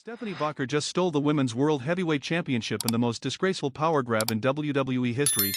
Stephanie Vaquer just stole the Women's World Heavyweight Championship in the most disgraceful power grab in WWE history.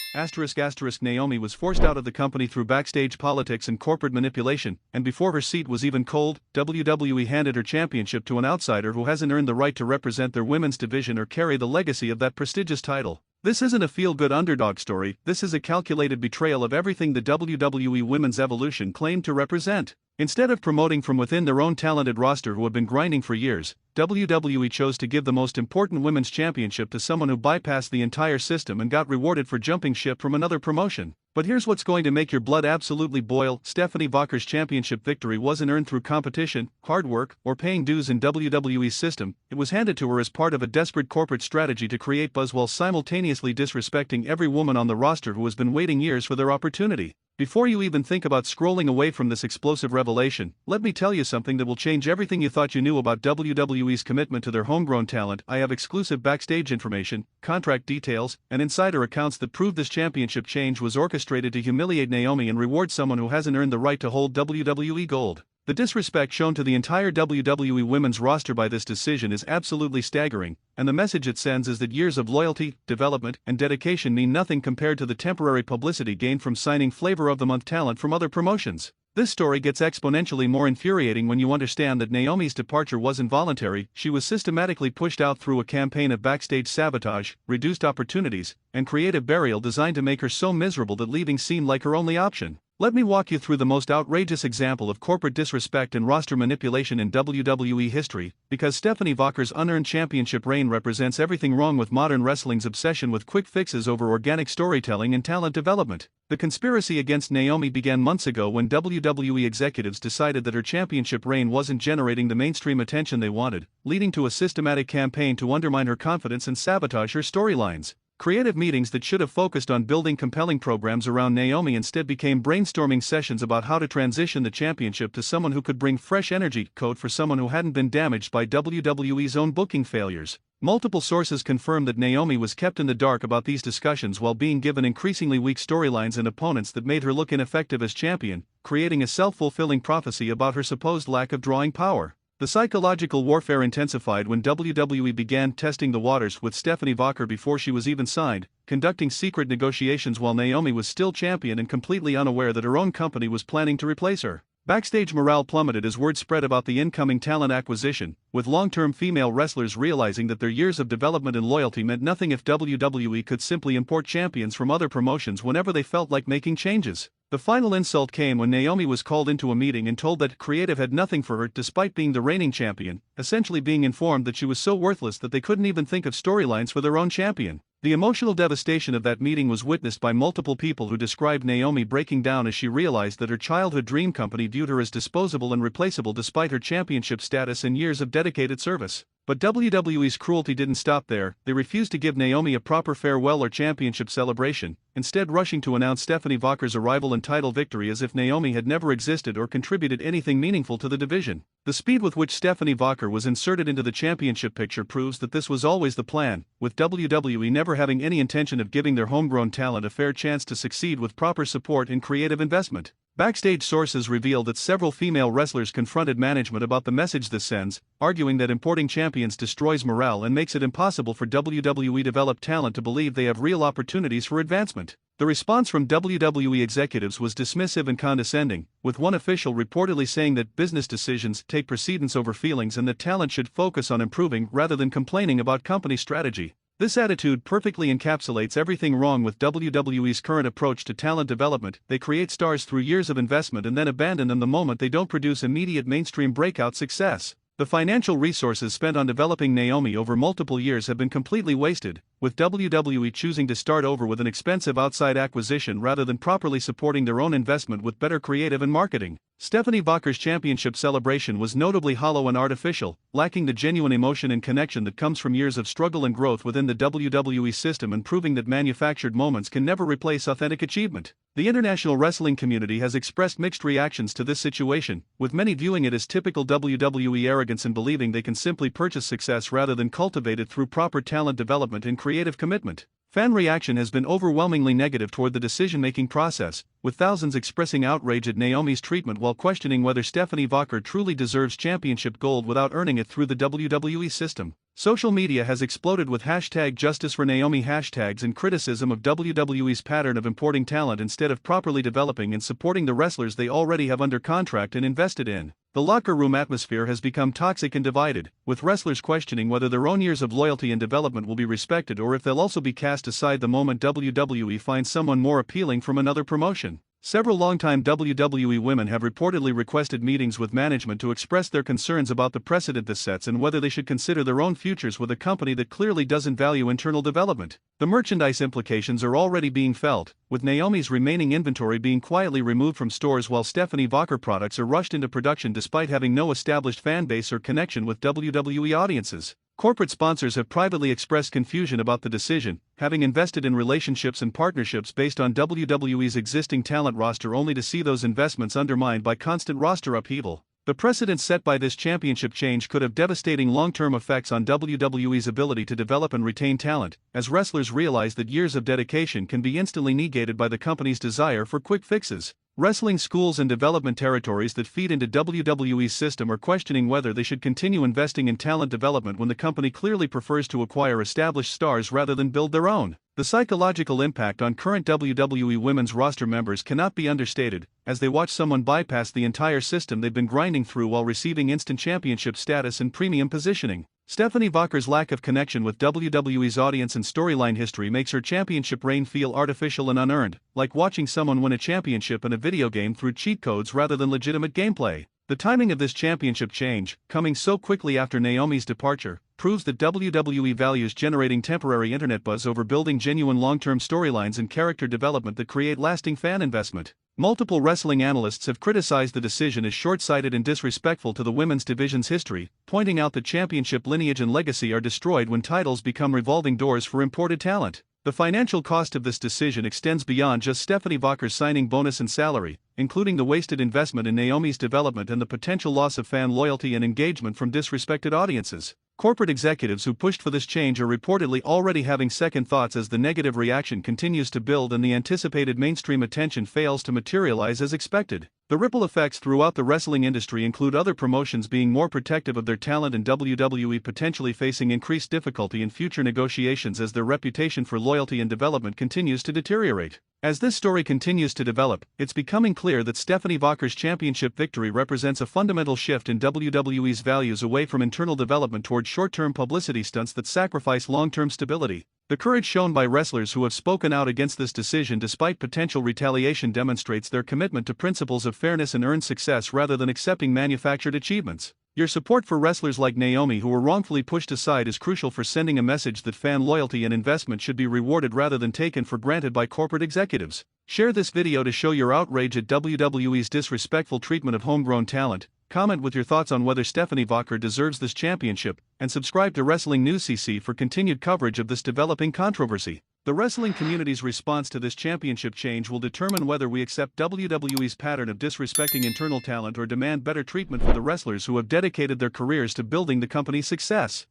Naomi was forced out of the company through backstage politics and corporate manipulation, and before her seat was even cold, WWE handed her championship to an outsider who hasn't earned the right to represent their women's division or carry the legacy of that prestigious title. This isn't a feel-good underdog story, this is a calculated betrayal of everything the WWE Women's Evolution claimed to represent. Instead of promoting from within their own talented roster who have been grinding for years, WWE chose to give the most important women's championship to someone who bypassed the entire system and got rewarded for jumping ship from another promotion. But here's what's going to make your blood absolutely boil: Stephanie Vaquer's championship victory wasn't earned through competition, hard work, or paying dues in WWE's system. It was handed to her as part of a desperate corporate strategy to create buzz while simultaneously disrespecting every woman on the roster who has been waiting years for their opportunity. Before you even think about scrolling away from this explosive revelation, let me tell you something that will change everything you thought you knew about WWE's commitment to their homegrown talent. I have exclusive backstage information, contract details, and insider accounts that prove this championship change was orchestrated to humiliate Naomi and reward someone who hasn't earned the right to hold WWE gold. The disrespect shown to the entire WWE women's roster by this decision is absolutely staggering, and the message it sends is that years of loyalty, development, and dedication mean nothing compared to the temporary publicity gained from signing Flavor of the Month talent from other promotions. This story gets exponentially more infuriating when you understand that Naomi's departure wasn't voluntary. She was systematically pushed out through a campaign of backstage sabotage, reduced opportunities, and creative burial designed to make her so miserable that leaving seemed like her only option. Let me walk you through the most outrageous example of corporate disrespect and roster manipulation in WWE history, because Stephanie Vaquer's unearned championship reign represents everything wrong with modern wrestling's obsession with quick fixes over organic storytelling and talent development. The conspiracy against Naomi began months ago when WWE executives decided that her championship reign wasn't generating the mainstream attention they wanted, leading to a systematic campaign to undermine her confidence and sabotage her storylines. Creative meetings that should have focused on building compelling programs around Naomi instead became brainstorming sessions about how to transition the championship to someone who could bring fresh energy, code for someone who hadn't been damaged by WWE's own booking failures. Multiple sources confirm that Naomi was kept in the dark about these discussions while being given increasingly weak storylines and opponents that made her look ineffective as champion, creating a self-fulfilling prophecy about her supposed lack of drawing power. The psychological warfare intensified when WWE began testing the waters with Stephanie Vaquer before she was even signed, conducting secret negotiations while Naomi was still champion and completely unaware that her own company was planning to replace her. Backstage morale plummeted as word spread about the incoming talent acquisition, with long-term female wrestlers realizing that their years of development and loyalty meant nothing if WWE could simply import champions from other promotions whenever they felt like making changes. The final insult came when Naomi was called into a meeting and told that creative had nothing for her despite being the reigning champion, essentially being informed that she was so worthless that they couldn't even think of storylines for their own champion. The emotional devastation of that meeting was witnessed by multiple people who described Naomi breaking down as she realized that her childhood dream company viewed her as disposable and replaceable despite her championship status and years of dedicated service. But WWE's cruelty didn't stop there. They refused to give Naomi a proper farewell or championship celebration, instead rushing to announce Stephanie Vaquer's arrival and title victory as if Naomi had never existed or contributed anything meaningful to the division. The speed with which Stephanie Vaquer was inserted into the championship picture proves that this was always the plan, with WWE never having any intention of giving their homegrown talent a fair chance to succeed with proper support and creative investment. Backstage sources reveal that several female wrestlers confronted management about the message this sends, arguing that importing champions destroys morale and makes it impossible for WWE-developed talent to believe they have real opportunities for advancement. The response from WWE executives was dismissive and condescending, with one official reportedly saying that business decisions take precedence over feelings and that talent should focus on improving rather than complaining about company strategy. This attitude perfectly encapsulates everything wrong with WWE's current approach to talent development. They create stars through years of investment and then abandon them the moment they don't produce immediate mainstream breakout success. The financial resources spent on developing Naomi over multiple years have been completely wasted, with WWE choosing to start over with an expensive outside acquisition rather than properly supporting their own investment with better creative and marketing. Stephanie Vaquer's championship celebration was notably hollow and artificial, lacking the genuine emotion and connection that comes from years of struggle and growth within the WWE system and proving that manufactured moments can never replace authentic achievement. The international wrestling community has expressed mixed reactions to this situation, with many viewing it as typical WWE arrogance and believing they can simply purchase success rather than cultivate it through proper talent development and creative commitment. Fan reaction has been overwhelmingly negative toward the decision-making process, with thousands expressing outrage at Naomi's treatment while questioning whether Stephanie Vaquer truly deserves championship gold without earning it through the WWE system. Social media has exploded with #JusticeForNaomi hashtags in criticism of WWE's pattern of importing talent instead of properly developing and supporting the wrestlers they already have under contract and invested in. The locker room atmosphere has become toxic and divided, with wrestlers questioning whether their own years of loyalty and development will be respected or if they'll also be cast aside the moment WWE finds someone more appealing from another promotion. Several longtime WWE women have reportedly requested meetings with management to express their concerns about the precedent this sets and whether they should consider their own futures with a company that clearly doesn't value internal development. The merchandise implications are already being felt, with Naomi's remaining inventory being quietly removed from stores while Stephanie Vaquer products are rushed into production despite having no established fan base or connection with WWE audiences. Corporate sponsors have privately expressed confusion about the decision, having invested in relationships and partnerships based on WWE's existing talent roster only to see those investments undermined by constant roster upheaval. The precedent set by this championship change could have devastating long-term effects on WWE's ability to develop and retain talent, as wrestlers realize that years of dedication can be instantly negated by the company's desire for quick fixes. Wrestling schools and development territories that feed into WWE's system are questioning whether they should continue investing in talent development when the company clearly prefers to acquire established stars rather than build their own. The psychological impact on current WWE women's roster members cannot be understated, as they watch someone bypass the entire system they've been grinding through while receiving instant championship status and premium positioning. Stephanie Vaquer's lack of connection with WWE's audience and storyline history makes her championship reign feel artificial and unearned, like watching someone win a championship in a video game through cheat codes rather than legitimate gameplay. The timing of this championship change, coming so quickly after Naomi's departure, proves that WWE values generating temporary internet buzz over building genuine long-term storylines and character development that create lasting fan investment. Multiple wrestling analysts have criticized the decision as short-sighted and disrespectful to the women's division's history, pointing out that championship lineage and legacy are destroyed when titles become revolving doors for imported talent. The financial cost of this decision extends beyond just Stephanie Vaquer's signing bonus and salary, including the wasted investment in Naomi's development and the potential loss of fan loyalty and engagement from disrespected audiences. Corporate executives who pushed for this change are reportedly already having second thoughts as the negative reaction continues to build and the anticipated mainstream attention fails to materialize as expected. The ripple effects throughout the wrestling industry include other promotions being more protective of their talent and WWE potentially facing increased difficulty in future negotiations as their reputation for loyalty and development continues to deteriorate. As this story continues to develop, it's becoming clear that Stephanie Vaquer's championship victory represents a fundamental shift in WWE's values away from internal development toward short-term publicity stunts that sacrifice long-term stability. The courage shown by wrestlers who have spoken out against this decision despite potential retaliation demonstrates their commitment to principles of fairness and earned success rather than accepting manufactured achievements. Your support for wrestlers like Naomi who were wrongfully pushed aside is crucial for sending a message that fan loyalty and investment should be rewarded rather than taken for granted by corporate executives. Share this video to show your outrage at WWE's disrespectful treatment of homegrown talent, comment with your thoughts on whether Stephanie Vaquer deserves this championship, and subscribe to WrestlingNewsCC for continued coverage of this developing controversy. The wrestling community's response to this championship change will determine whether we accept WWE's pattern of disrespecting internal talent or demand better treatment for the wrestlers who have dedicated their careers to building the company's success.